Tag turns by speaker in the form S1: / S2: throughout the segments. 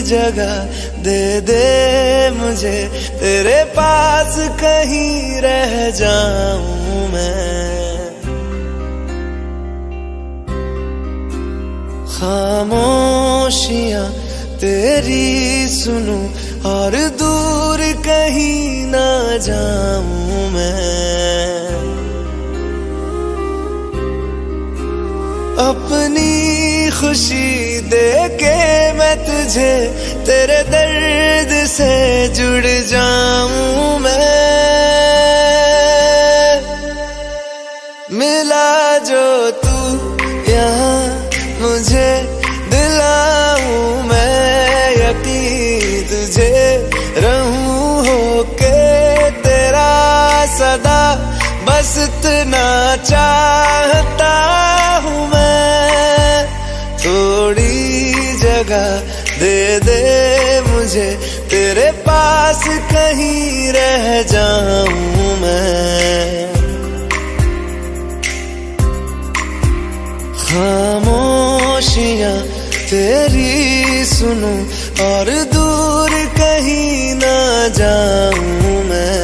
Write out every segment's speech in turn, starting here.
S1: जगह दे दे मुझे, तेरे पास कहीं रह जाऊं मैं। खामोशियां तेरी सुनूं और दूर कहीं ना जाऊं मैं। अपनी खुशी दे के मैं तुझे, तेरे दर्द से जुड़ जाऊं मैं। मिला जो तू यहाँ मुझे, दिलाऊं मैं यकीन तुझे, रहूं होके तेरा सदा, बस इतना चाहता हूँ मैं। थोड़ी जगह दे दे मुझे, तेरे पास कहीं रह जाऊं मैं। खामोशियां तेरी सुनूं और दूर कहीं ना जाऊं मैं।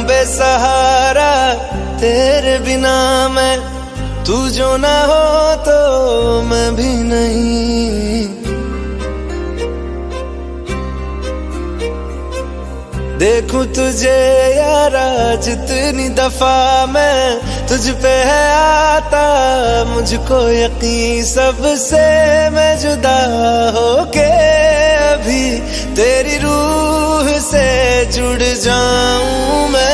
S1: बेसहारा तेरे बिना मैं, तू जो ना हो तो मैं भी नहीं। देखूं तुझे यारा जितनी दफा मैं, तुझ पे है आता मुझको यकीन, सबसे मैं जुदा होके अभी तेरी रूह से जुड़ जाऊं मैं।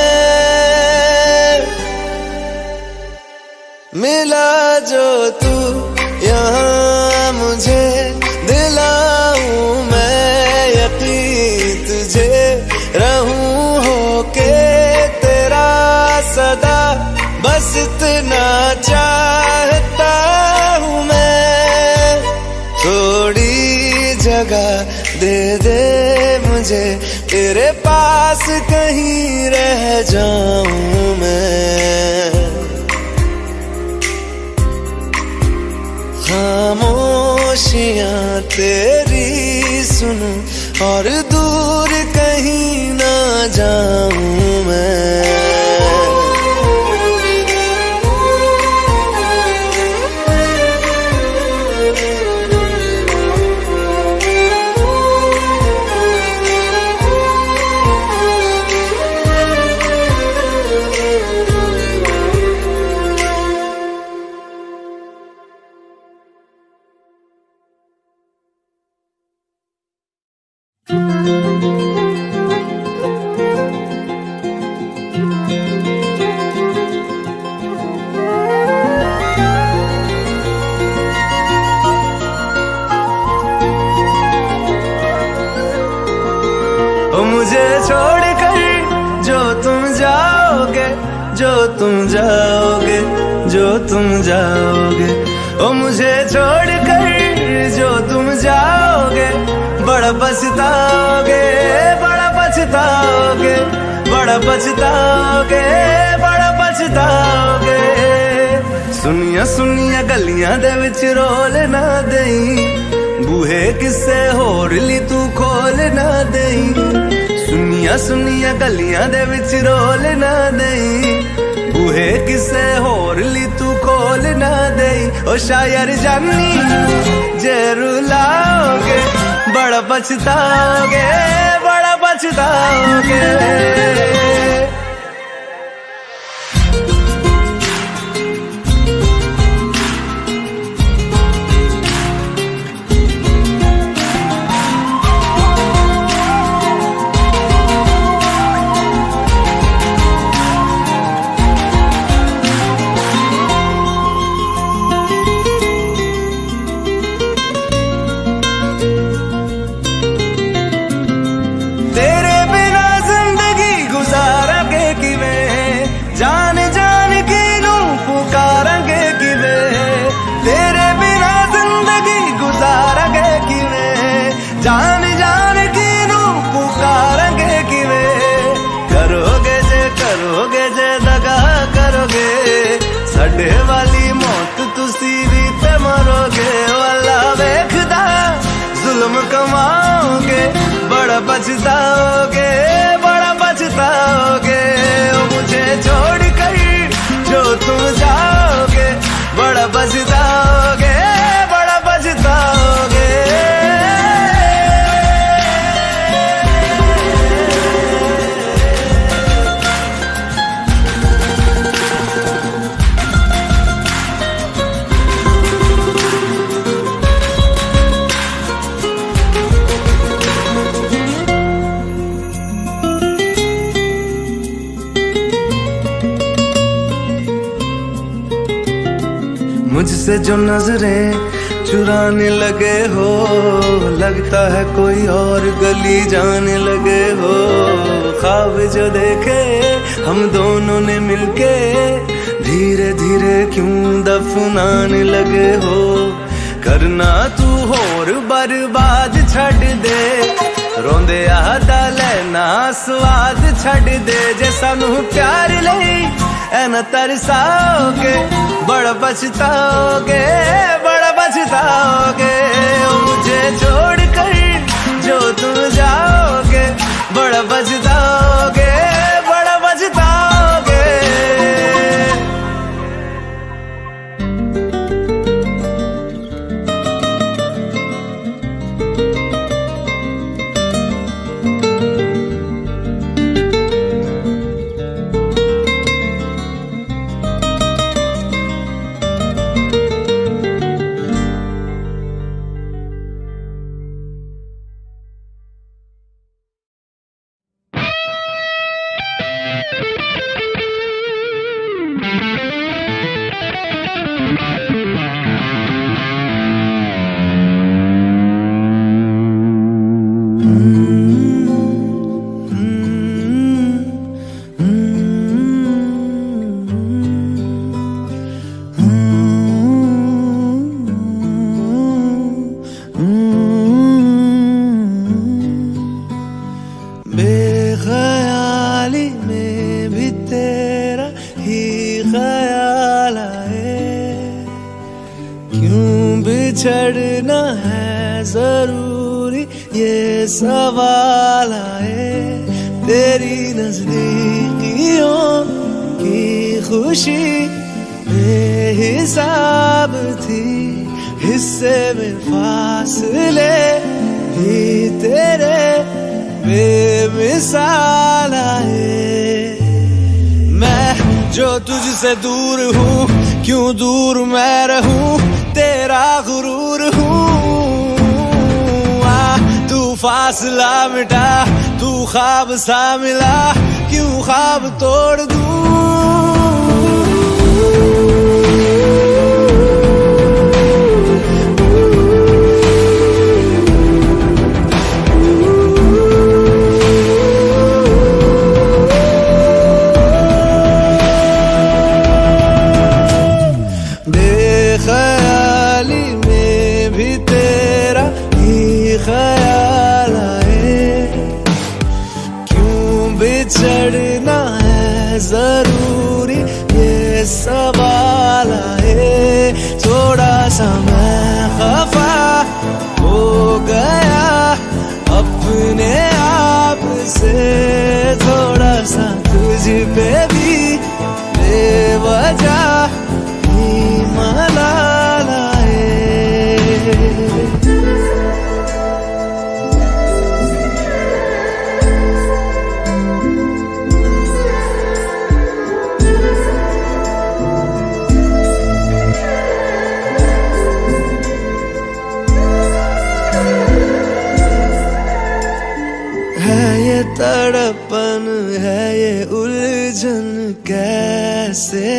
S1: मिला जो तू यहाँ मुझे, दिलाऊं मैं यकीन तुझे, रहूं होके तेरा सदा, बस इतना चाहता हूँ मैं। थोड़ी जगह दे दे मुझे, तेरे पास कहीं रह जाऊं मैं। खामोशियां तेरी सुनूं और दूर कहीं ना जाऊं मैं। मुझे छोड़कर जो तुम जाओगे, जो तुम जाओगे, जो तुम जाओगे, ओ मुझे छोड़कर जो तुम जाओगे, बड़ा पछताओगे, बड़ा पछताओगे, बड़ा पछताओगे, बड़ा पछताओगे। सुनिया सुनिया गलियां दे विच रोल ना देई, बूहे किसे होर ली तू खोल ना देई। सुनिया सुनिया गलियां दे विच रोल ना देई, बूहे किसे होर ली तू खोल ना देई। ओ शायर जानी जे रुलाओगे, बड़ा पछताओगे, बड़ा पछताओगे। तेरे बिना जिंदगी गुजारा के जाओगे, साडे वाली मौत तुसी भी ते मरोगे। वाला वेखदा जुल्म कमाओगे, बड़ा पछताओगे, बड़ा पछताओगे। मुझे छोड़ कर जो तुम जाओगे, बड़ा पछताओगे, बड़ा पछताओगे। मुझसे जो नजरें चुराने लगे हो, लगता है कोई और गली जाने लगे हो। ख्वाब जो देखे हम दोनों ने मिलके, धीरे धीरे क्यों दफनाने लगे हो। करना तू होर बर्बाद छड़ दे, रोंदे आदा लेना स्वाद छड़ दे। जे सानू प्यार लई ऐना तरसाओगे, बड़ा पछताओगे, बड़ा पछताओगे। मुझे छोड़ कर जो तुम जाओगे, बड़ा पछताओगे, बड़ा पछताओगे। बेख्याली में भी तेरा ही ख्याल आए, क्यों बिछड़ना है जरूरी ये सवाल आए। तेरी नजदीकियों की खुशी बेहिसाब थी, हिस्से में फासले भी तेरे बेमिसाल आए। मैं जो तुझसे दूर हूँ, क्यों दूर मैं रहूँ, तेरा गुरूर हूँ। तू फासला मिटा, तू ख्वाब सा मिला, क्यों ख्वाब तोड़ दूँ। बेख्याली में भी तेरा ही ख्याल आए, क्यों बिछड़ना है जरूरी ये सवाल आए। थोड़ा सा मैं खफा हो गया अपने आप से, थोड़ा सा तुझ पे भी बेवजह मलाल आए। है ये तड़पन, है ये उलझन, कैसे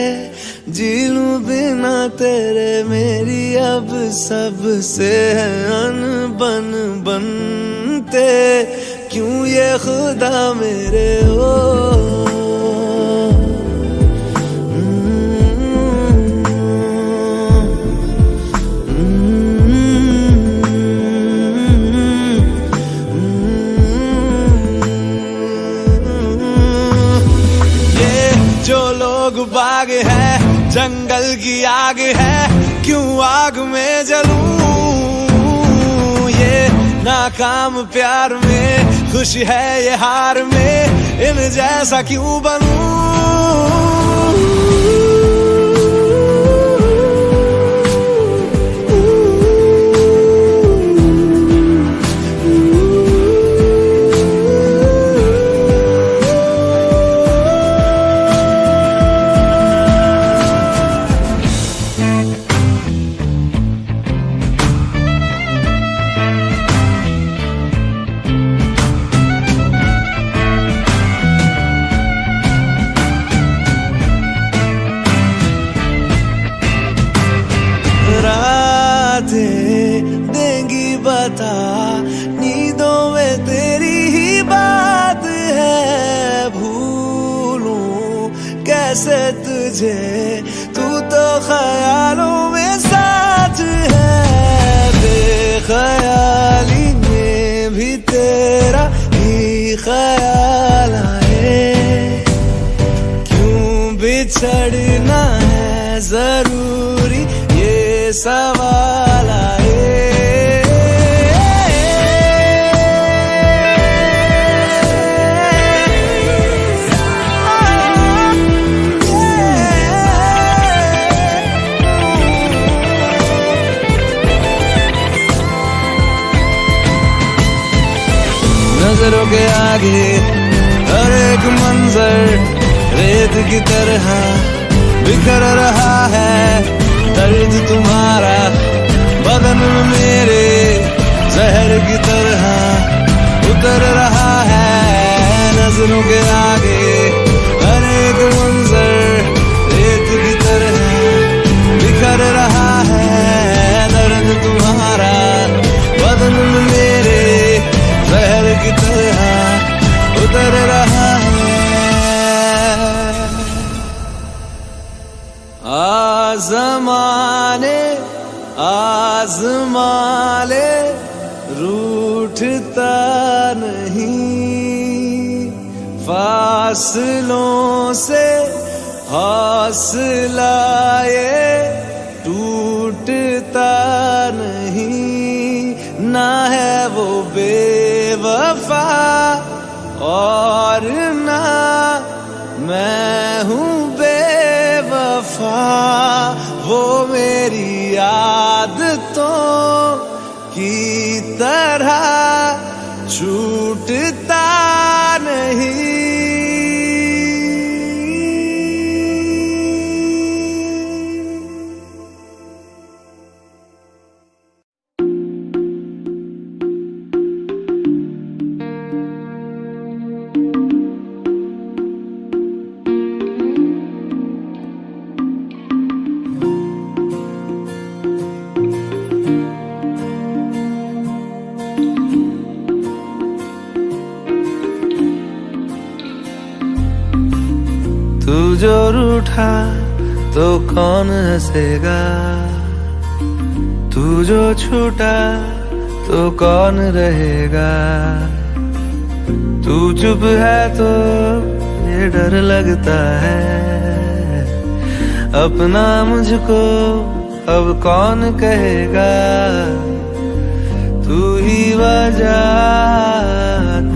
S1: जी लूं बिना तेरे। मेरी अब सबसे है अनबन बनते, क्यों ये खुदा मेरे हो। ये जो लोग आग है, जंगल की आग है, क्यों आग में जलूं। ये नाकाम प्यार में, खुश है ये हार में, इन जैसा क्यों बनूं। देंगी बता, नींदों में तेरी ही बात है। भूलूं कैसे तुझे, तू तो ख्यालों में साथ है। बेख्याली में भी तेरा ही ख्याल आए, क्यों बिछड़ना है जरूरी ये सवाल आए। नजरों के आगे हर एक मंजर रेत की तरह बिखर रहा है। दर्द तुम्हारा बदन में मेरे जहर की तरह उतर रहा है। नजरों के आगे हर एक मंजर रेत की तरह बिखर रहा है। दर्द तुम्हारा बदन में मेरे जहर की तरह उतर रहा है। आज़माने आज़माले रूठता नहीं, फासलों से हौसला ये टूटता नहीं। ना है वो बेवफा और ना मैं हूँ बेवफा। वो मेरी आदतों की तरह छूटता नहीं। तू जो रूठा तो कौन हंसेगा, तू जो छूटा तो कौन रहेगा। तू चुप है तो ये डर लगता है, अपना मुझको अब कौन कहेगा। तू ही वजह,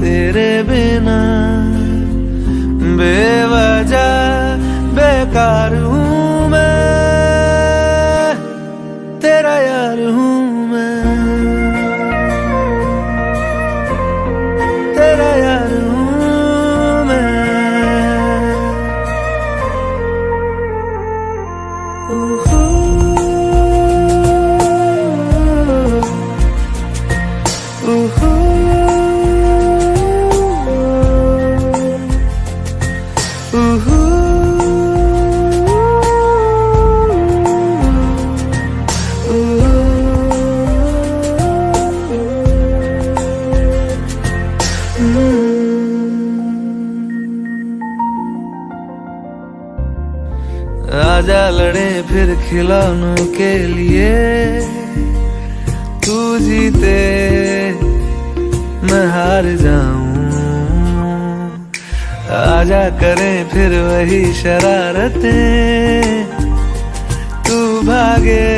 S1: तेरे बिना बेवजह बेकार हूँ मैं, तेरा यार हूँ मैं, तेरा यार हूँ मैं। आजा लड़े फिर खिलौनों के लिए, तू जीते मैं हार जाऊं।
S2: आजा करें फिर वही शरारतें, तू भागे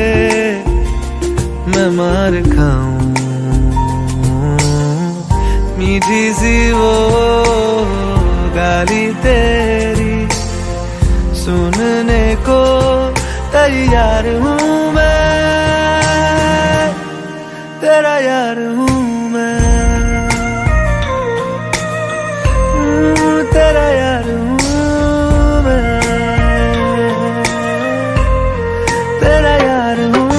S2: मैं मार खाऊं। मीठी सी वो गाली तेरी सुनने को तैयार हूँ मैं, तेरा यार हूँ मैं, तेरा यार हूँ मैं, तेरा यार हूँ।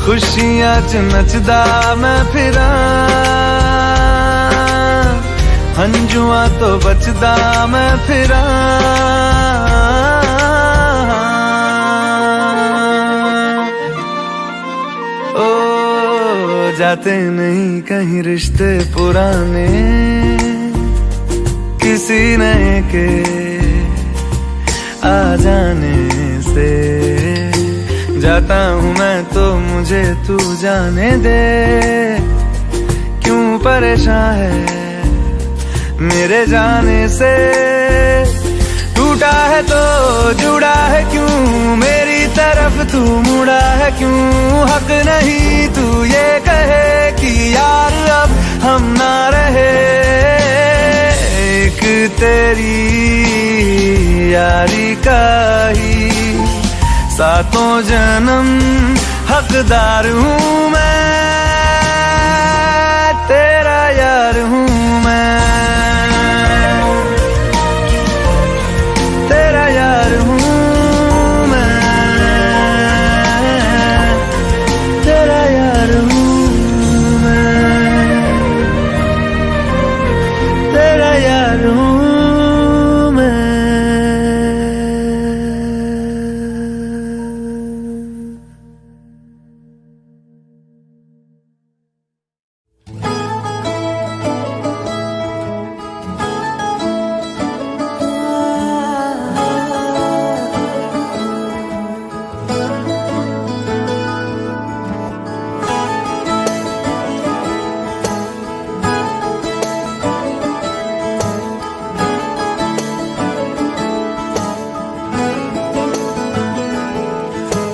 S2: खुशियां च नचदा मैं फिरा, हंजुआ तो बचदा मैं फिरा। ओ जाते नहीं कहीं रिश्ते पुराने, किसी नए के आ जाने से जाता हूँ मैं तो मुझे तू जाने दे। क्यों परेशान है मेरे जाने से, टूटा है तो जुड़ा है क्यों, मेरी तरफ तू मुड़ा है क्यों। हक नहीं तू ये कहे कि यार अब हम ना रहे, एक तेरी यारी का ही सातों जन्म हकदार हूँ मैं, तेरा यार हूँ मैं, तेरा यार हूँ मैं, तेरा यार हूँ मैं, तेरा यार हूँ।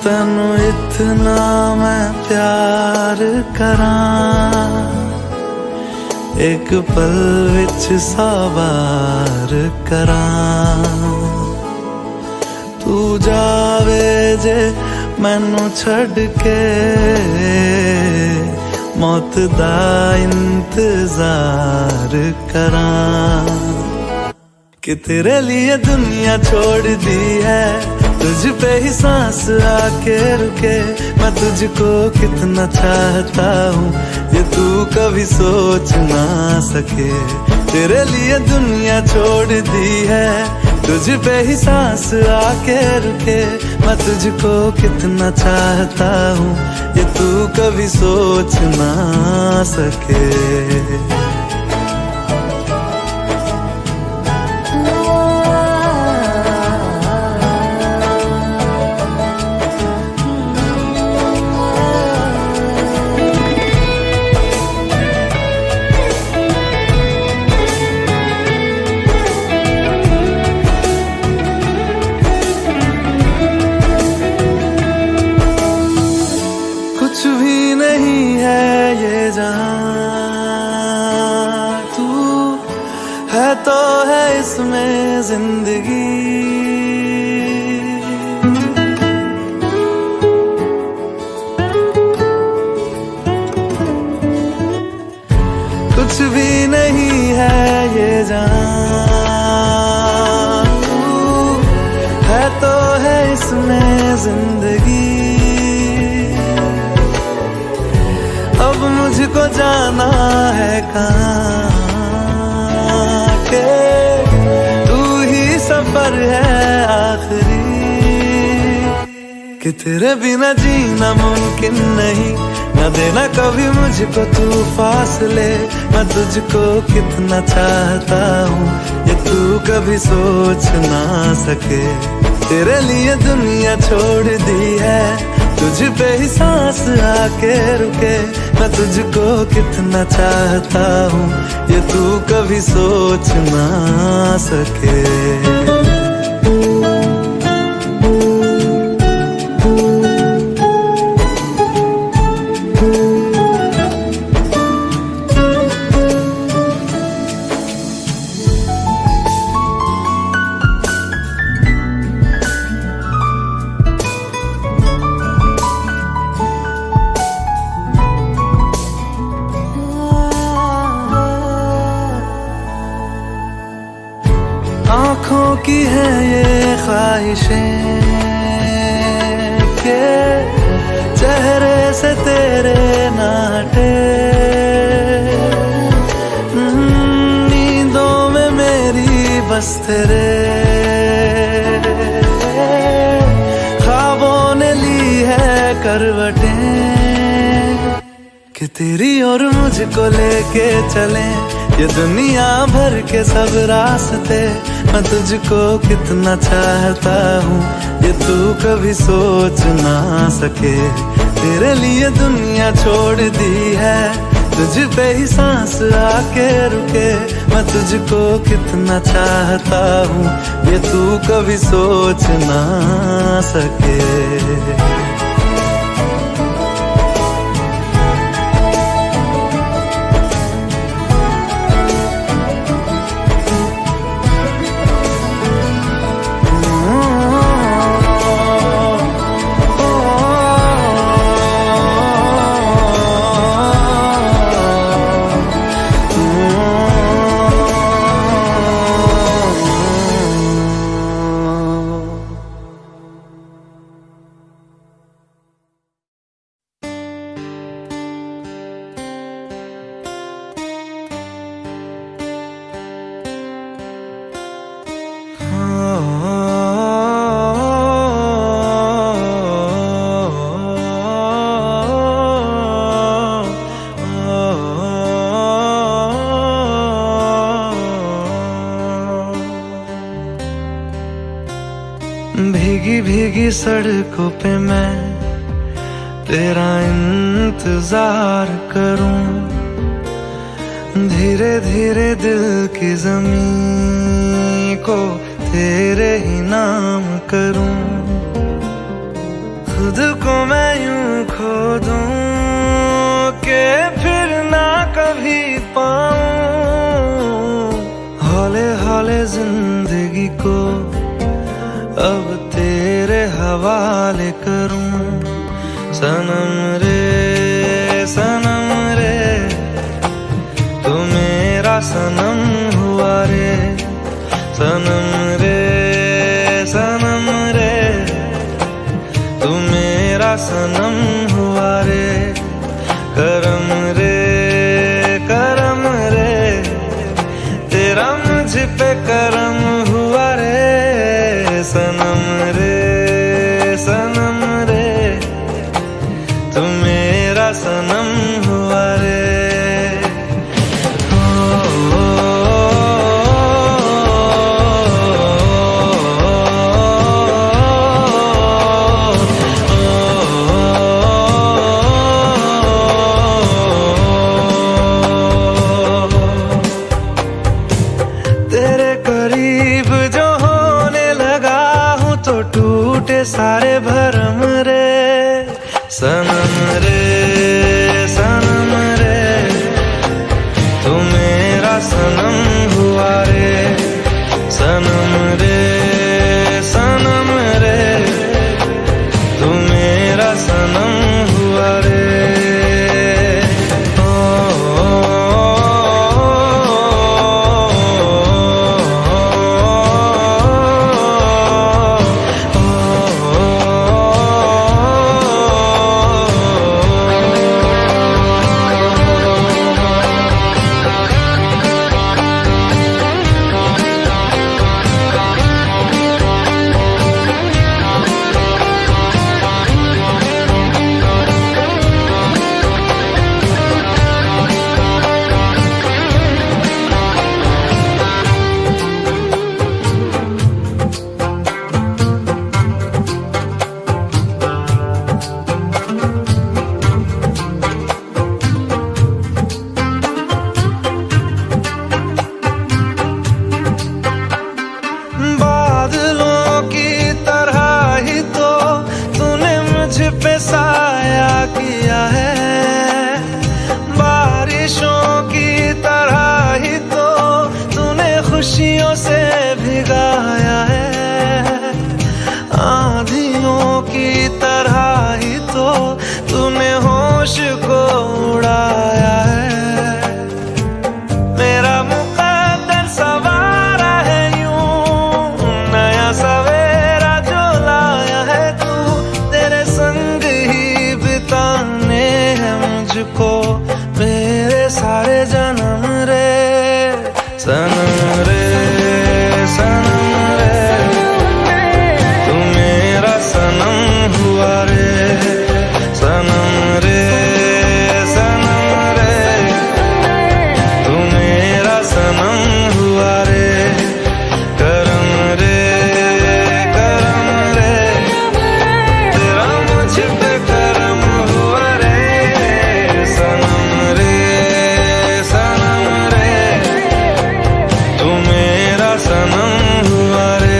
S2: तैनू इतना मैं प्यार करां, एक पल विच सवार करां। तू जावे जे मैनू छड़ के, मौत दा इंतजार करां। कि तेरे लिए दुनिया छोड़ दी है, तुझ पे ही सांस आके रुके। मैं तुझको कितना चाहता हूँ ये तू कभी सोच ना सके। तेरे लिए दुनिया छोड़ दी है, तुझ पे ही सांस आके रुके। मैं तुझको कितना चाहता हूँ ये तू कभी सोच ना सके। कुछ भी नहीं है ये जहां, तू है तो है इसमें जिंदगी। कुछ भी नहीं है ये जहां, तू है तो है इसमें जिंदगी। अब मुझको जाना है कहाँ के, तू ही सफर है आखिरी। कि तेरे बिना जीना मुमकिन नहीं, न देना कभी मुझको तू फासले। मैं तुझको कितना चाहता हूँ ये तू कभी सोच ना सके। तेरे लिए दुनिया छोड़ दी है, तुझ पे ही सांस आके रुके। मैं तुझको कितना चाहता हूँ ये तू कभी सोच ना सके। आँखों की है ये ख्वाहिशें के चेहरे से तेरे नाटे। नींदों में मेरी बस तेरे ख्वाबों ने ली है करवटें। कि तेरी और मुझको लेके चले ये दुनिया भर के सब रास्ते। मैं तुझको कितना चाहता हूँ ये तू कभी सोच ना सके। तेरे लिए दुनिया छोड़ दी है, तुझ पे ही सांस आके रुके। मैं तुझको कितना चाहता हूँ ये तू कभी सोच ना सके। भीगी भीगी सड़कों पे मैं तेरा इंतजार करूं। धीरे धीरे दिल की ज़मीं को तेरे ही नाम करूं। खुद को मैं यूं खो दूं कि फिर ना कभी पाऊं। हौले हौले जिंदगी को अब तेरे हवाले करूं। सनम रे तू मेरा सनम हुआ रे। सनम रे तू मेरा सनम हुआ रे। करम रे तेरा मुझ पे करम हुआ रे। सनम रे तू मेरा सनम हुआ रे। तेरे करीब जो होने लगा हूँ तो टूटे सारे भरम रे। सनम रे तू मेरा सनम हुआ रे। सनम रे तू मेरा सनम हुआ रे। जन्म रे सनम रे सनम रे, तू मेरा सनम हुआ रे सनम रे सनम रे, तू मेरा सनम हुआ रे करम रे करम रे, तेरा मुझ पे करम हुआ रे सनम रे सनम रे, तू मेरा सनम हुआ रे।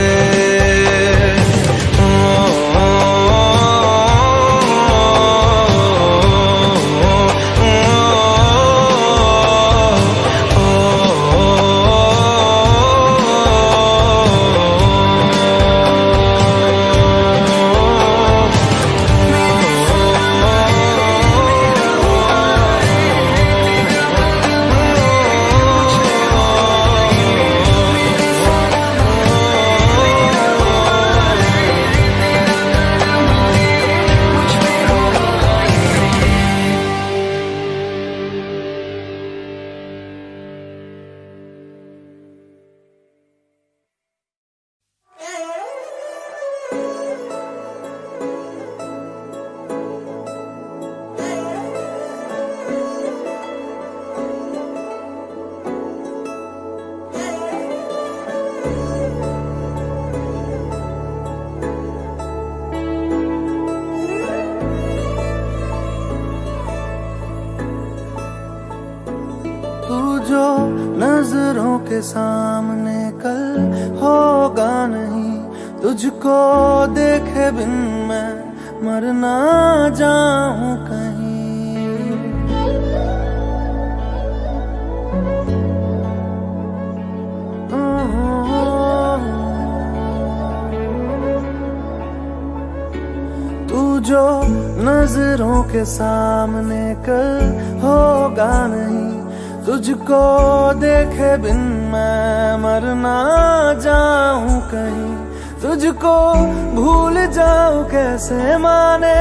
S2: तू जो नजरों के सामने कल होगा नहीं, तुझको देखे बिन मैं मर ना जाऊं कहीं। तू जो नजरों के सामने कल होगा नहीं, तुझको देखे बिन मैं मर ना जाऊं कहीं। तुझको भूल जाऊं कैसे, माने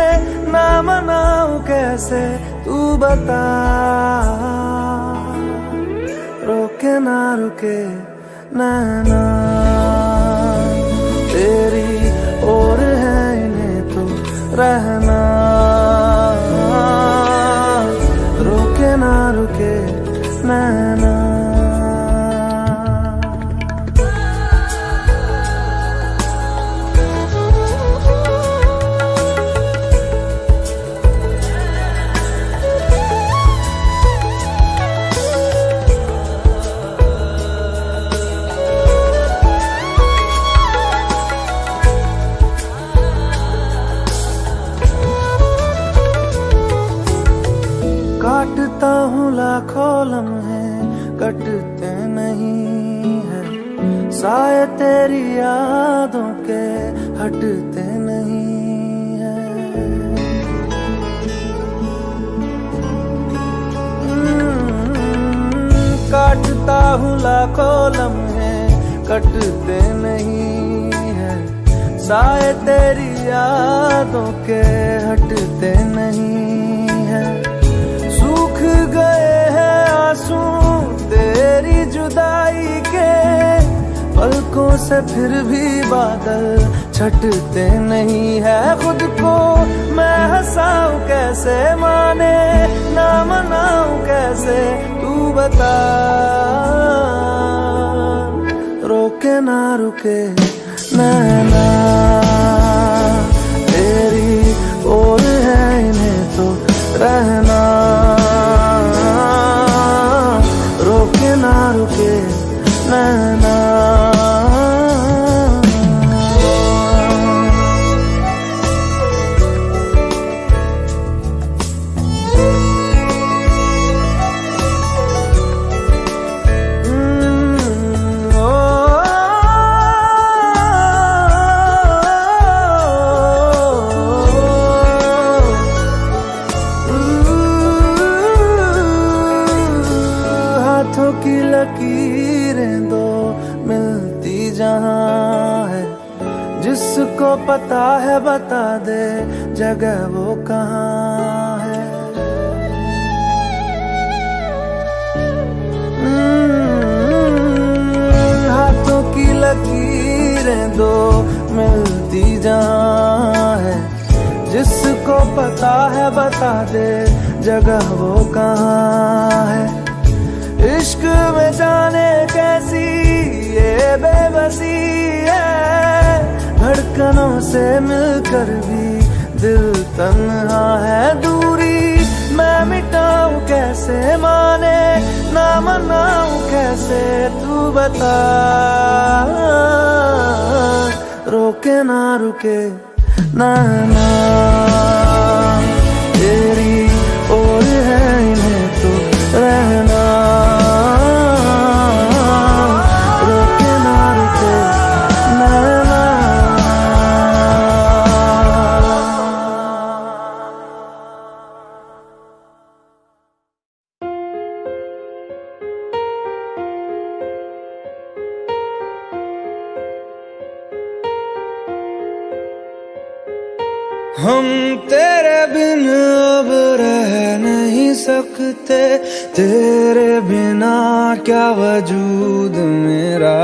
S2: ना मनाऊं कैसे, तू बता। रोके ना रुके नैना तेरी ओर है, इन्हें तो रहना। रोके ना रुके नैना काटता हूँ लाखों लम्हे, कटते नहीं है साए तेरी यादों के, हटते नहीं है। काटता हूँ लाखों लम्हे, कटते नहीं है साए तेरी यादों के, हटते नहीं है। सूख गए हैं आंसू तेरी जुदाई के, पलकों से फिर भी बादल छटते नहीं है। खुद को मैं हंसाऊं कैसे, माने ना मनाऊं कैसे, तू बता। रोके ना रुके नैना तेरी ओर है, इन्हें तो रहना। रोके ना रुके नैना की लकीरें दो मिलती जहां है, जिसको पता है बता दे जगह वो कहाँ है। दो मिलती जान है। जिसको पता है बता दे जगह वो कहाँ है। इश्क में जाने कैसी ये बेबसी है, धड़कनों से मिलकर भी दिल तन्हा है। दूरी मैं मिटाऊं कैसे, माने ना मनाऊं कैसे, तू बता। रोके ना रुके ना तेरी ओर है इन्हें तो रहना। रोके ना रुके नैना। हम तेरे बिन अब रह नहीं सकते, तेरे बिना क्या वजूद मेरा।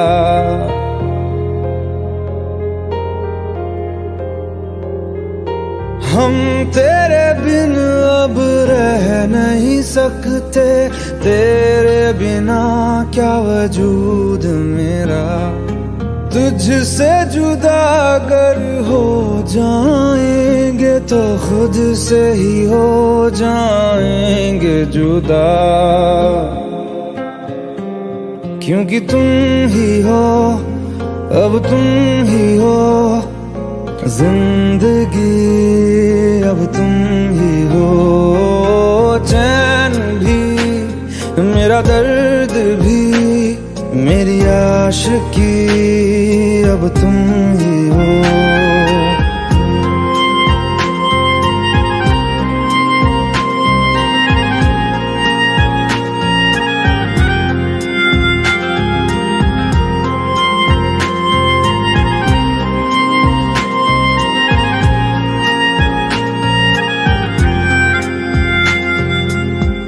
S2: हम तेरे बिन अब रह नहीं सकते, तेरे बिना क्या वजूद मेरा। तुझसे जुदा अगर हो जाएंगे तो खुद से ही हो जाएंगे जुदा। क्योंकि तुम ही हो, अब तुम ही हो जिंदगी, अब तुम ही हो। चैन भी मेरा दर्द भी मेरी आशिकी, अब तुम ही हो।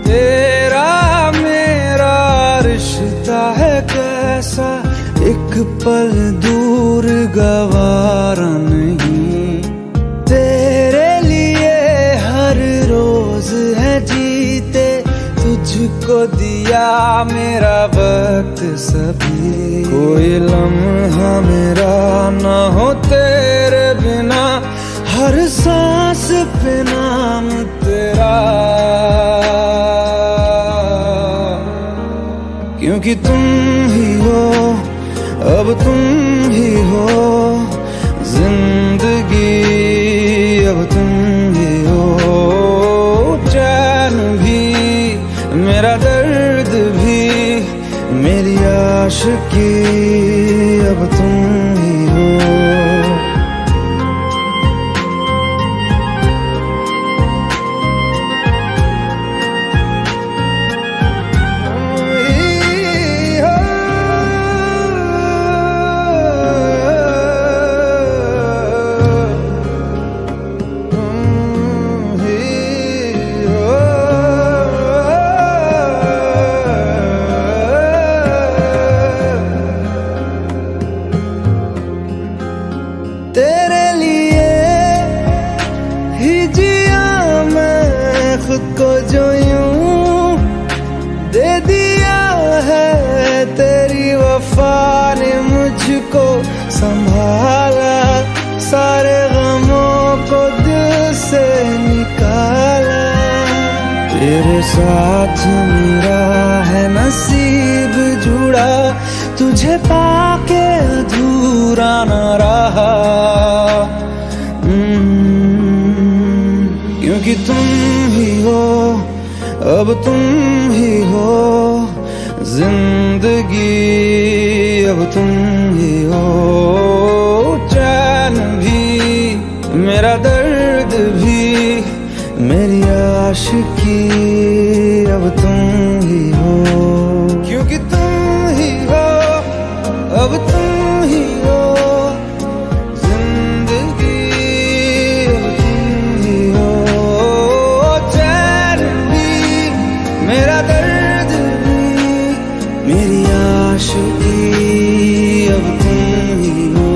S2: तेरा मेरा रिश्ता है कैसा, एक पल दूर गवारा नहीं। तेरे लिए हर रोज है जीते, तुझको दिया मेरा वक्त सभी। कोई लम्हा मेरा ना हो तेरे बिना, हर सांस पे नाम तेरा। क्योंकि तुम ही हो, अब तुम ही हो जिंदगी, अब तुम ही हो। चैन भी मेरा दर्द भी मेरी आशिकी, अब तुम ही हो। तेरे लिए ही जिया मैं खुद को, जो यूं दे दिया है तेरी वफा ने मुझको संभाला। सारे गमों को दिल से निकाला, तेरे साथ मेरा है नसीब जुड़ा। तुझे पाके अधूरा न रहा, क्योंकि तुम ही हो, अब तुम ही हो जिंदगी, अब तुम ही हो। चैन भी मेरा दर्द भी मेरी आशिकी, अब तुम ही हो। क्योंकि तुम ही हो, अब तुम ही हो जिंदगी, अब तुम ही हो। चैन भी मेरा दर्द भी मेरी आशिकी, अब तुम ही हो।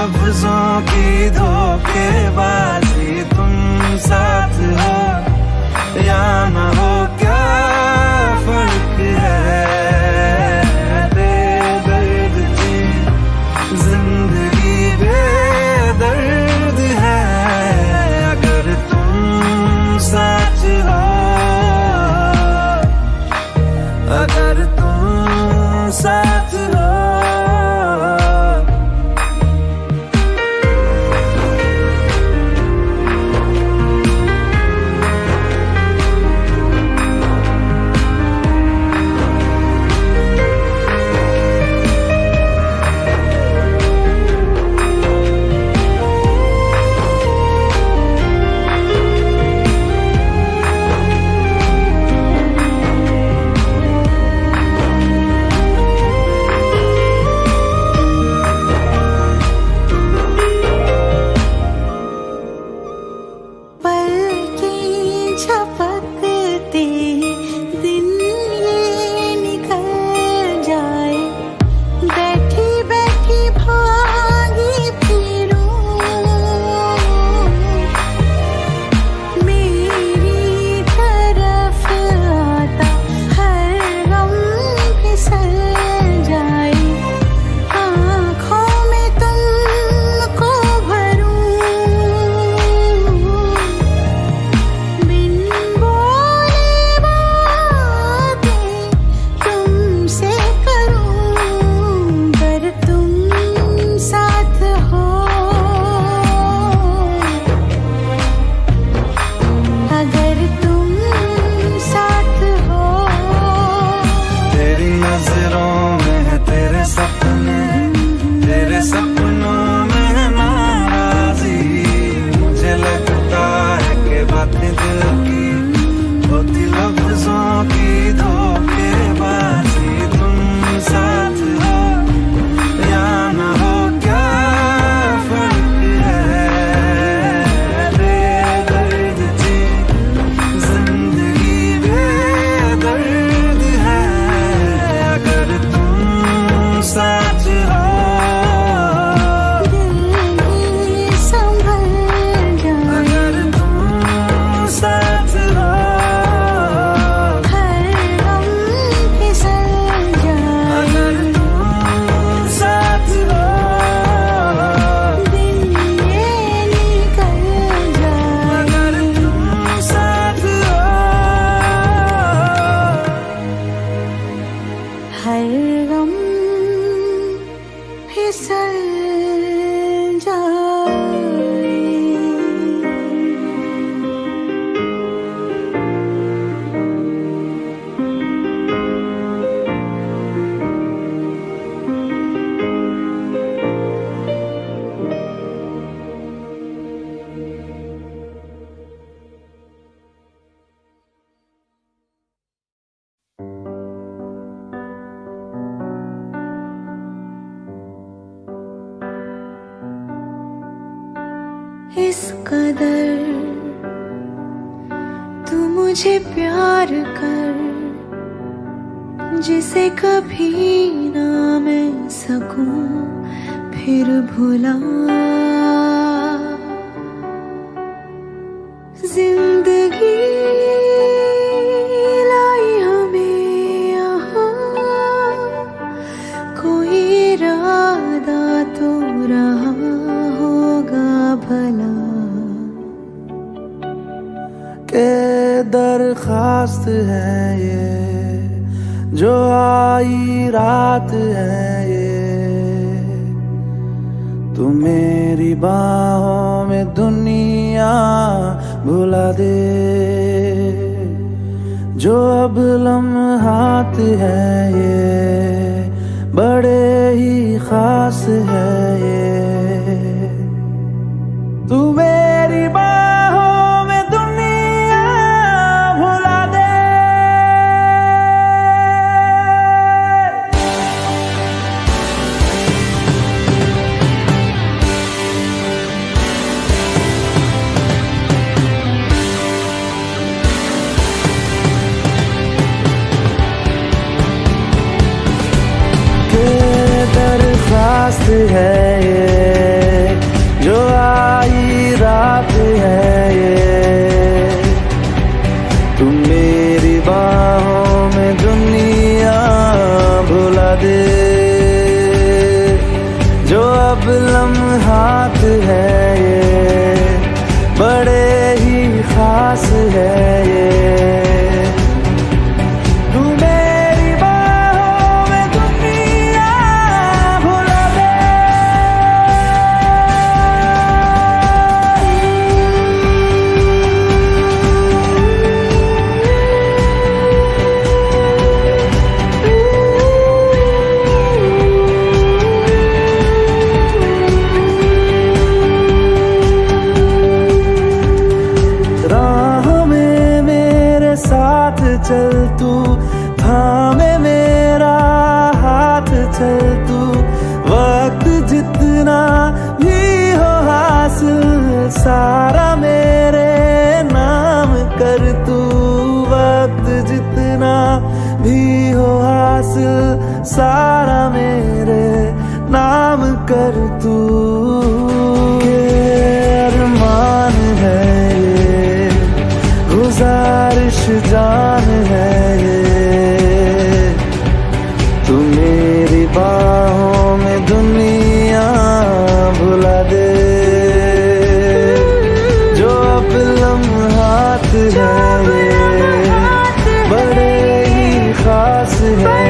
S2: लफ्जों की धोखेबाजी, तुम साथ हो या ना हो क्या फर्क है। बेदर्द की जिंदगी बेदर्द है, अगर तुम साथ हो, अगर तुम साथ हो।
S3: इस कदर तू मुझे प्यार कर, जिसे कभी ना मैं सकूं फिर भुला। जिंदगी लाई हमें यहाँ, कोई इरादा तो रहा होगा भला।
S2: के दरखास्त है ये जो आई रात है ये, तू मेरी बाहों में दुनिया भुला दे। जो अब लम्हात है ये बड़े ही खास है ये, तू मेरी बाहों में दुनिया भुला दे। के दरखास्त है ये बाहों में दुनिया भुला दे, जो अब लम्हात है ये बड़े ही खास है ये। तू मेरी बाहों में दुनिया भुला दे। साथ चल तू, थामे मेरा हाथ चल तू, वक्त जितना भी हो हासिल सारा मेरे नाम कर तू, वक्त जितना भी हो हासिल सारा मेरे नाम कर तू। अरमान है ये, गुजारिश जान है ये, तू मेरी बाहों में दुनिया भुला दे, जो अब लम्हात है ये बड़े ही खास है।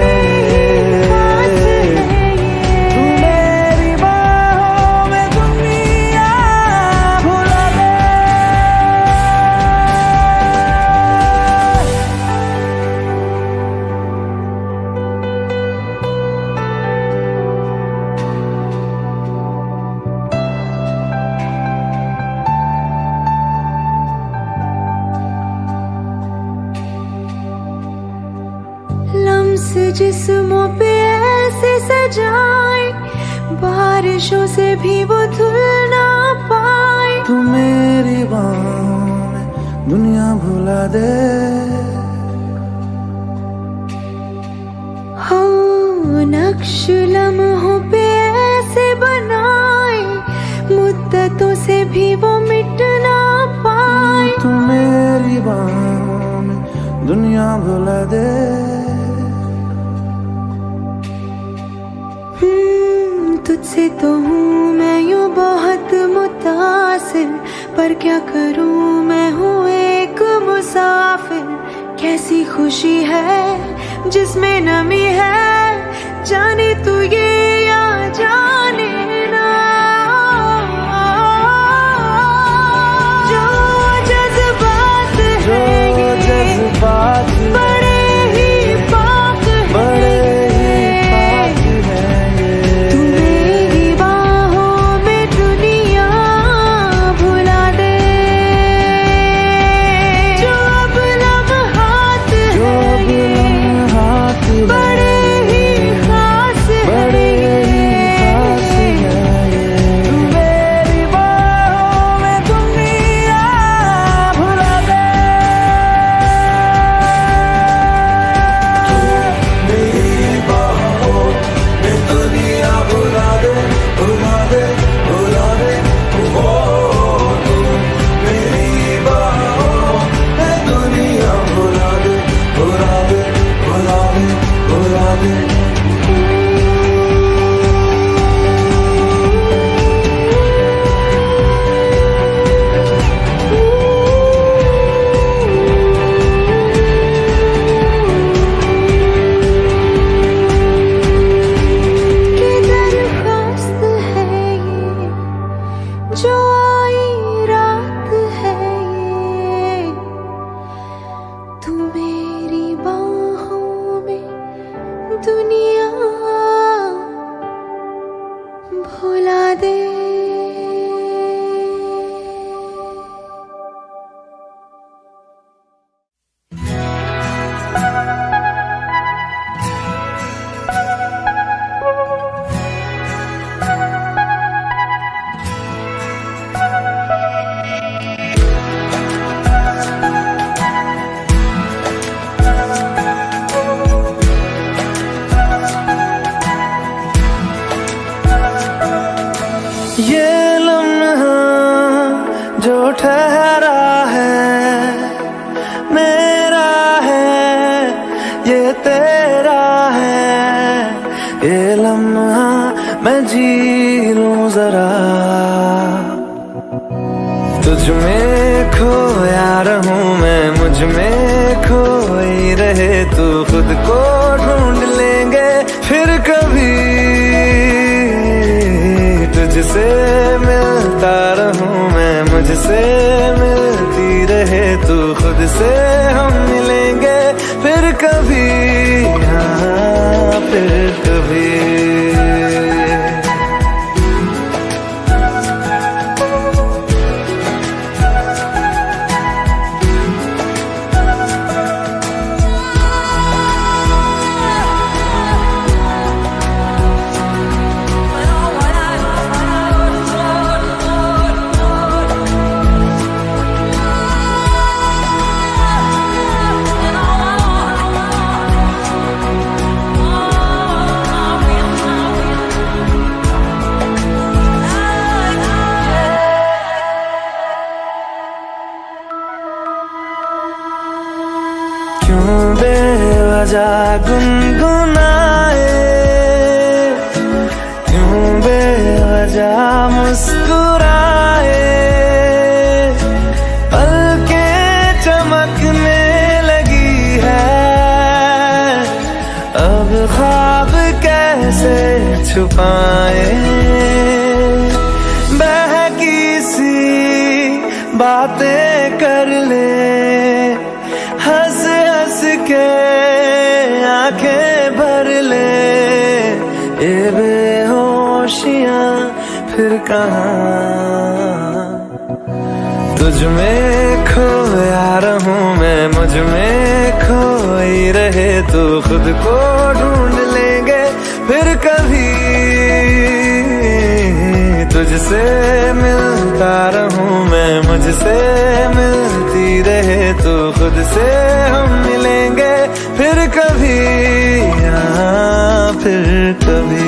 S3: लम्स जिस्मों पे ऐसे सजाए, बारिशों से भी वो धुल ना पाए।
S2: तू मेरी बाहों में दुनिया भुला दे,
S3: हो नक्श लम्हों पे ऐसे बनाए, मुद्दतों से भी वो मिट ना पाए।
S2: तू मेरी बाहों में दुनिया भुला दे।
S3: तुझसे तो हूँ मैं यूँ बहुत मुतासिर, पर क्या करूँ मैं हूँ एक मुसाफिर। कैसी खुशी है जिसमें नमी है, जाने तू ये या जाने ना। जो जज्बात है ये बड़े ही पाक है,
S2: ये तेरा है, ये लम्हा मैं जी लूं जरा। तुझ में खोया रहूं मैं, मुझ में खोई रहे तू, खुद को ढूंढ लेंगे फिर कभी। तुझसे मिलता रहूं मैं, मुझसे मिलती रहे तू, खुद से हम मिलेंगे फिर कभी, हाँ फिर कभी। क्यों बेवजह गुनगुनाए, क्यों बेवजह मुस्कुराए, पलकें चमकने लगी है, अब ख्वाब कैसे छुपाए। बहकी सी बातें कर ले, हंस हंस के आंखें भर ले, ये बेहोशियां फिर कहाँ। तुझ में खोया रहूं मैं, मुझ में खोई रहे तू, खुद को ढूंढ लेंगे फिर कभी। तुझसे मिलता रहूं मैं, मुझसे मिलती रहे तू, खुद से हम मिलेंगे फिर कभी, हाँ फिर कभी।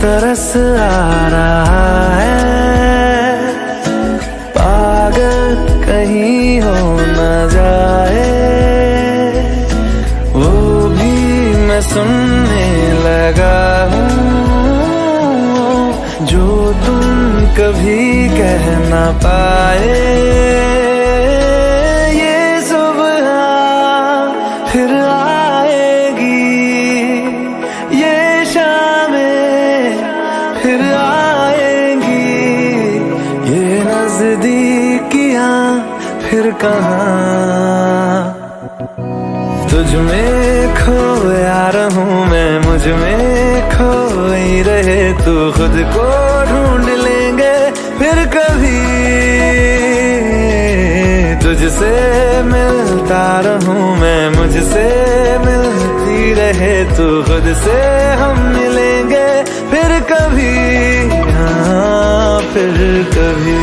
S2: तरस आ रहा है, पागल कहीं हो न जाए, वो भी मैं सुनने लगा हूँ, जो तुम कभी कह न पाए। ये सुबह फिर आएगी, ये फिर आएंगी, ये नजदीकियां फिर कहाँ। तुझ में खोया रहूं मैं, मुझ में खोई रहे तू, खुद को ढूंढ लेंगे फिर कभी। तुझसे मिलता रहूं मैं, मुझसे मिलती रहे तू, खुद से हम मिलेंगे फिर कभी, हाँ फिर कभी।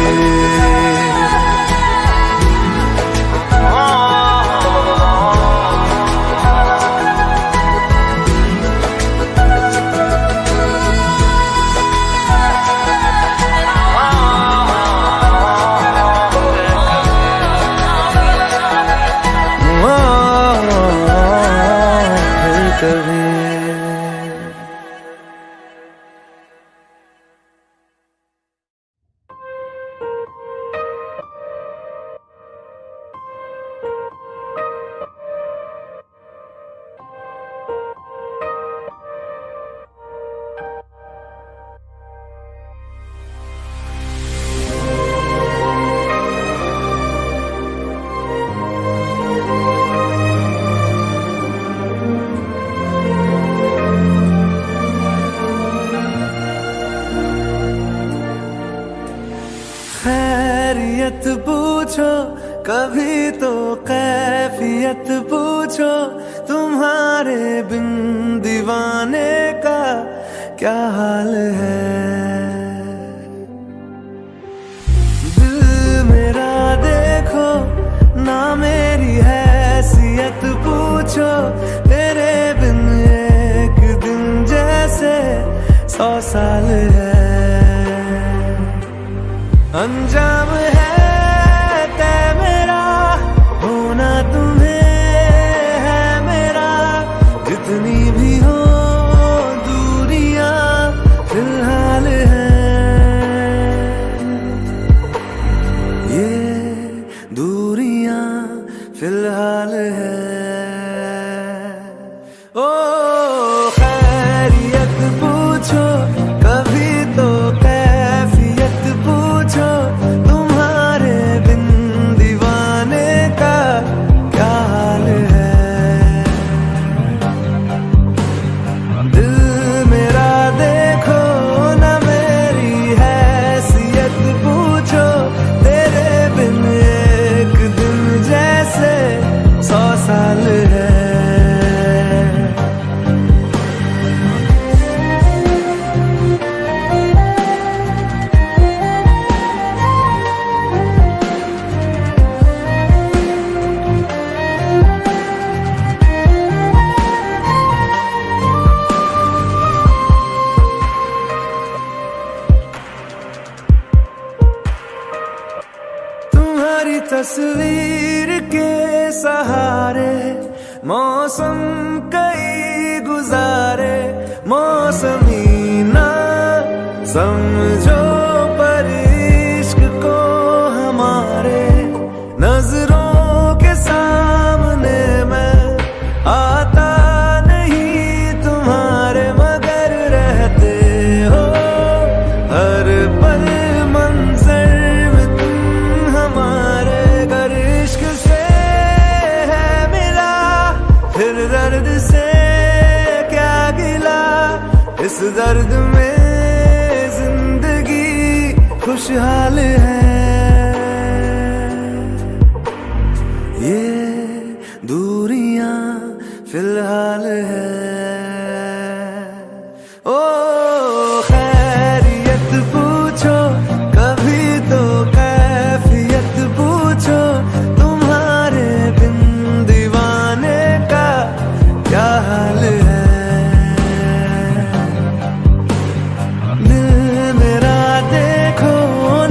S2: कभी खैरियत पूछो, कभी तो कैफियत पूछो, तुम्हारे बिन दीवाने का क्या हाल है। पूछो तेरे बिन एक दिन जैसे 100 साल है। अंजाम है तय मेरा, होना तुम्हें है मेरा। जितनी भी हो दूरियां फिलहाल है, ये दूरियां फिलहाल है। ओ खैरियत पूछो कभी तो कैफियत पूछो, तुम्हारे बिन दीवाने का क्या हाल है। दिल मेरा देखो ना मेरी हैसियत पूछो, तेरे बिन एक दिन जैसे 100 साल है। तुम्हारी तस्वीर के सहारे मौसम कई गुजारे, मौसमी ना समझो पर इश्क को हमारे। नजरों के सामने मैं आता नहीं तुम्हारे, मगर रहते हो हर पल मंजर में तुम हमारे। अगर इश्क से है मिला फिर दर्द से क्या गिला, इस दर्द में जिंदगी खुशहाल है। ये दूरियां फिलहाल है। ओ खैरियत पूछो कभी तो कैफियत पूछो, तुम्हारे बिन दीवाने का क्या हाल है। दिल मेरा देखो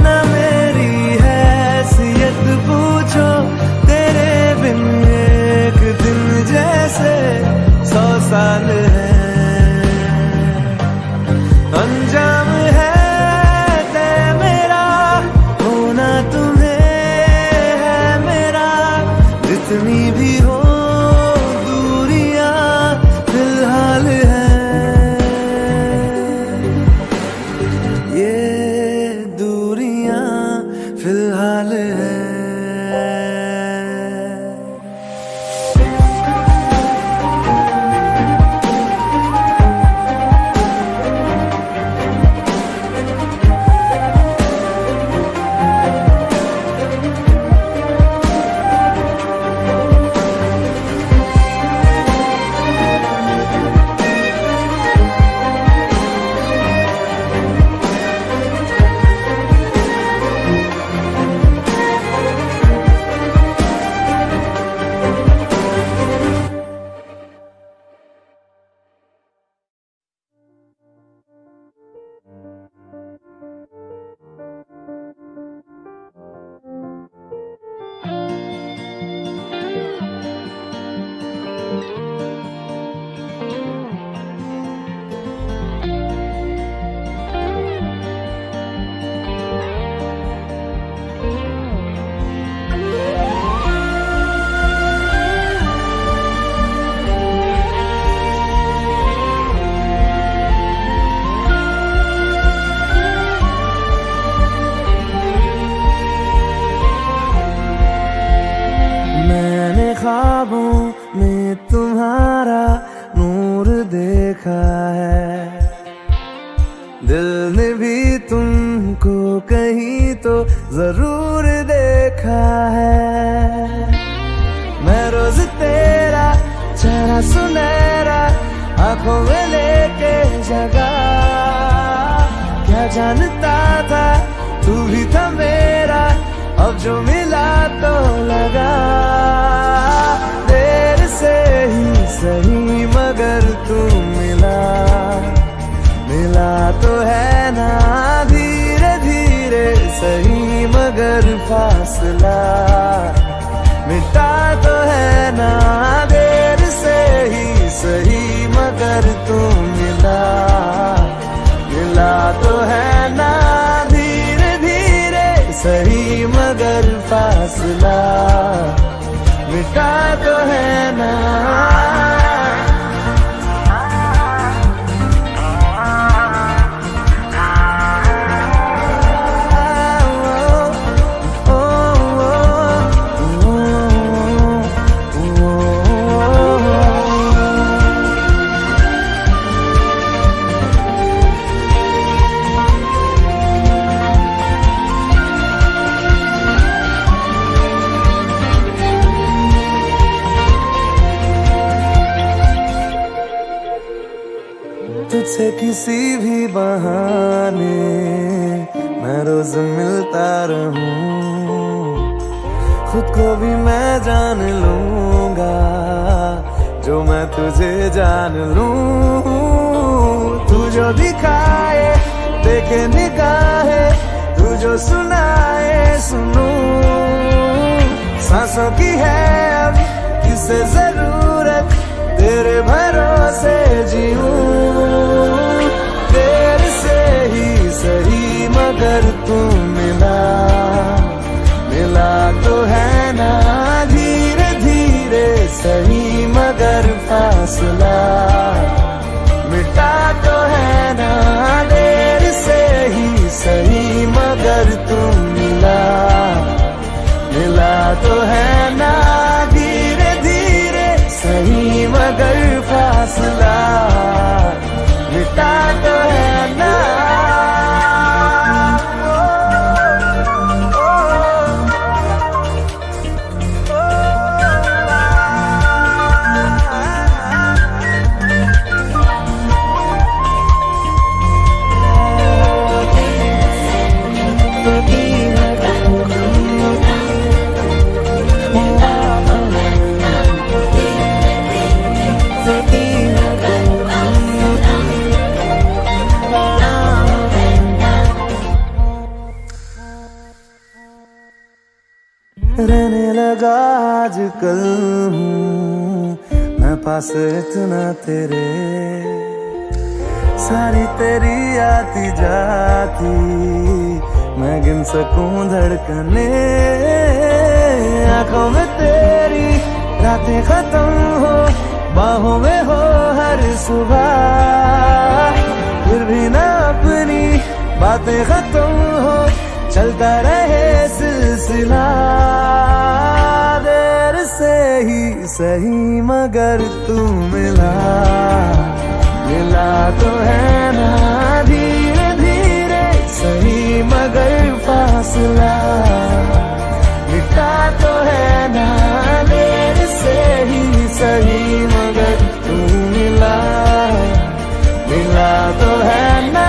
S2: ना मेरी हैसियत पूछो, तेरे बिन एक दिन जैसे 100 साल है। अंजाम है तय मेरा, होना तुम्हें है मेरा। जितनी भी हो दूरियां फिलहाल है, ये दूरियां फिलहाल है। ख्वाबों में तुम्हारा नूर देखा है, दिल ने भी तुमको कहीं तो जरूर देखा है। मैं रोज तेरा चेहरा सुनहरा आंखों में लेके जगा, क्या जानता था तू भी था मेरा, अब जो मिला तो लगा। देर से ही सही मगर तू मिला तो है ना धीरे धीरे सही मगर फासला मिटा तो है ना देर से ही सही मगर तू मिला तो है ना धीरे धीरे सही मगर फासला मिटा तो है ना। तुझसे किसी भी बहाने मैं रोज मिलता रहूं, खुद को भी मैं जान लूंगा जो मैं तुझे जान लूं। तू जो दिखाए देखे निगाहे, तू जो सुनाए सुनूं, सांसों की है अब किसे जरूरत तेरे भरोसे जीऊं। तेरे से ही सही मगर तू मिला तो है ना धीरे धीरे सही मगर फासला मिटा तो है ना देर से ही सही मगर तू मिला तो है ना धीरे धीरे सही मगर फासला मिटा तो है ना। रहने लगा आजकल हूँ मैं पास इतना तेरे, सारी तेरी आती जाती मैं गिन सकूं धड़कने। आंखों में तेरी रातें खत्म हो, बाहों में हो हर सुबह, फिर भी ना अपनी बातें खत्म हो, चलता रहे सिलसिला। देर से ही सही मगर तू मिला तो है ना धीरे धीरे सही मगर फासला मिटा तो है ना देर से ही सही मगर तू मिला तो है ना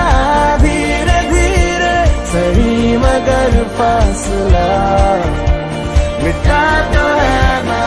S2: धीरे धीरे सही मगर फासला मिटा तो है ना।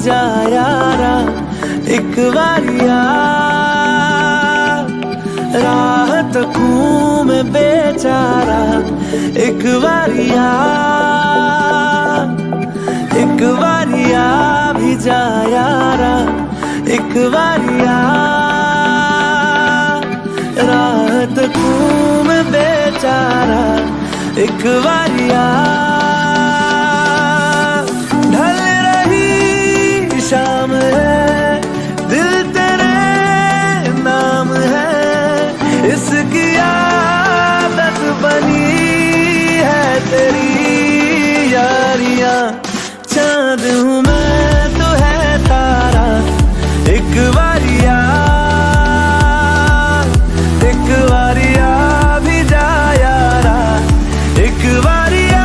S2: जा यारा एक बारिया राह तकूं मैं बेचारा, एक बारिया भी जा यारा, एक बारिया एक बारिया ढल रही शाम है, दिल तेरे नाम है, इसकी आदत बनी है तेरी यारियां। चांद हूँ मैं तो है तारा, एक बारिया भी जा यारा, एक बारिया।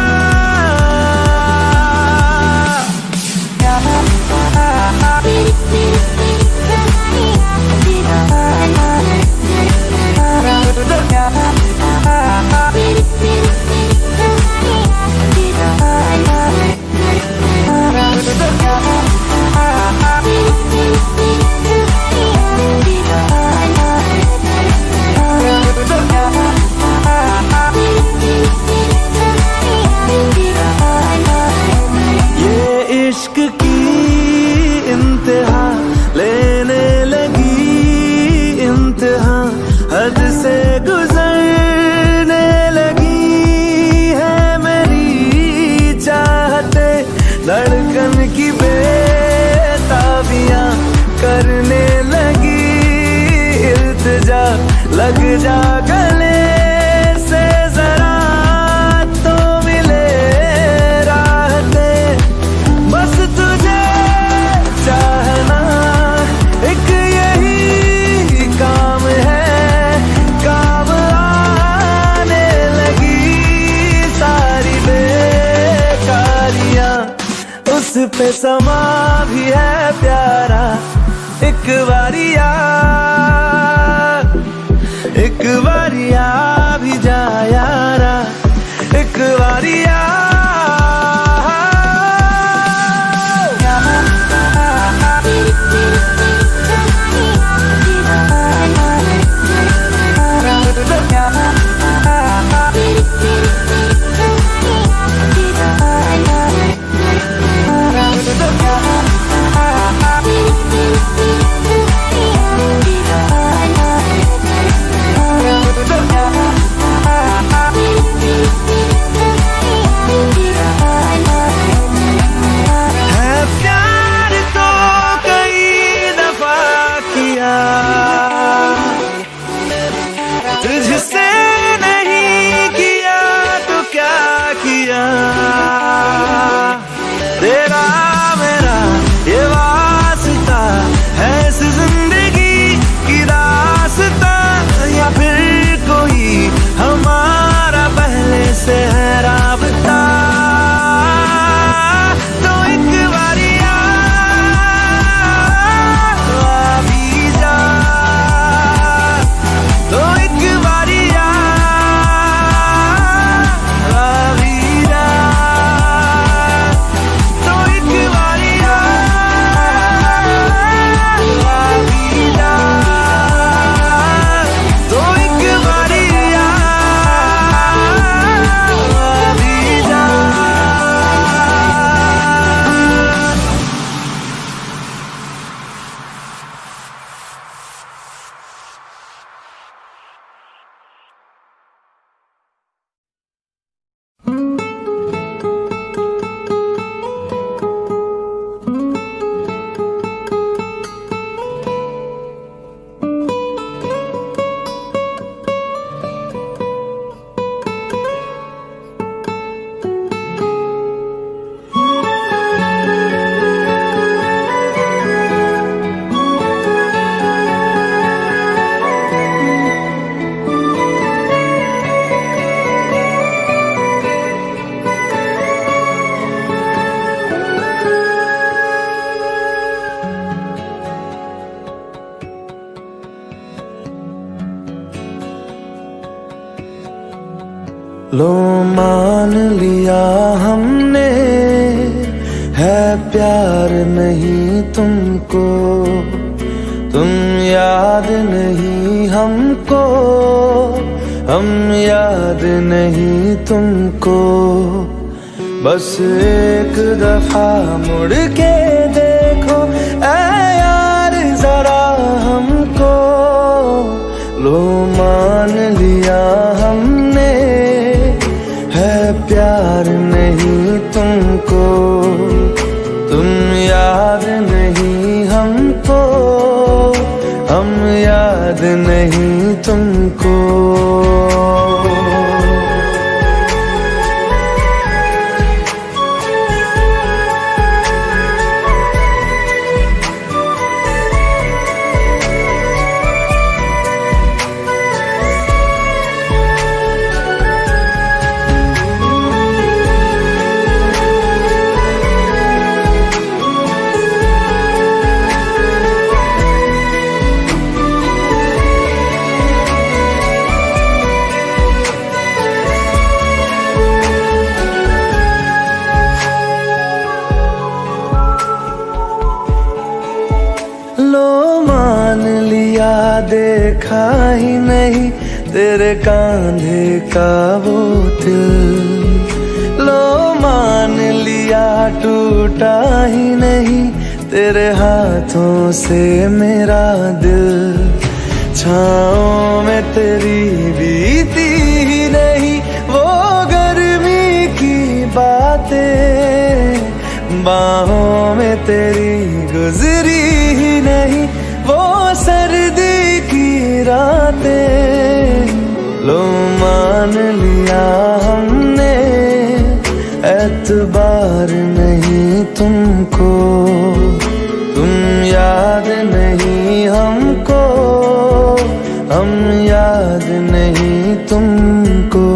S2: इश्क की इंतहा लेने लगी इंतहा, हद से गुजरने लगी है मेरी चाहते, धड़कन की बेताबियां करने लगी इल्तिजा, लग जा गले से जरा तो मिले राहते, बस तुझे चाहना एक यही काम है, काम आने लगी सारी बेकारियां, उस पे समा भी है प्यारा, एक बारिया भी जा यारा, एक बारिया। तुझसे नहीं किया तो क्या किया, तेरा मेरा ये वास्ता है इस जिंदगी की रास्ता, या फिर कोई हमारा पहले से है राबता, तो एक बारिया भी जा, तो एक बारिया भी जा, तो एक बारिया भी जा, तो एक बारिया भी जा। लो मान लिया हमने है प्यार नहीं तुमको, तुम याद नहीं हमको, हम याद नहीं तुमको, बस एक दफा मुड़ के देखो ऐ यार जरा हमको, लो मान लिया हमने है नहीं तुमको। लो मान लिया देखा ही नहीं तेरे कांधे का वो दिल। लो मान लिया टूटा ही नहीं तेरे हाथों से मेरा दिल। छाँव में तेरी बीती ही नहीं वो गर्मी की बातें। बाहों में तेरी गुजरी ही नहीं वो सर्दी की रातें। लो मान लिया हमने एतबार नहीं तुमको। तुम याद नहीं हमको, हम याद नहीं तुमको।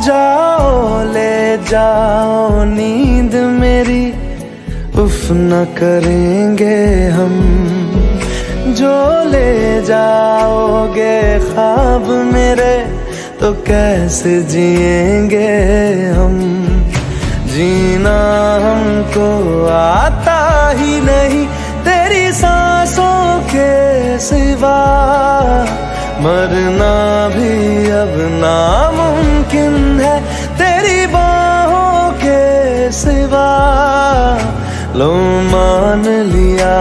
S2: जाओ ले जाओ नींद मेरी, उफ न करेंगे हम। जो ले जाओगे ख्वाब मेरे तो कैसे जिएंगे हम। जीना हमको आता ही नहीं तेरी सांसों के सिवा। मरना भी अब नामुमकिन है तेरी बाहों के सिवा। लो मान लिया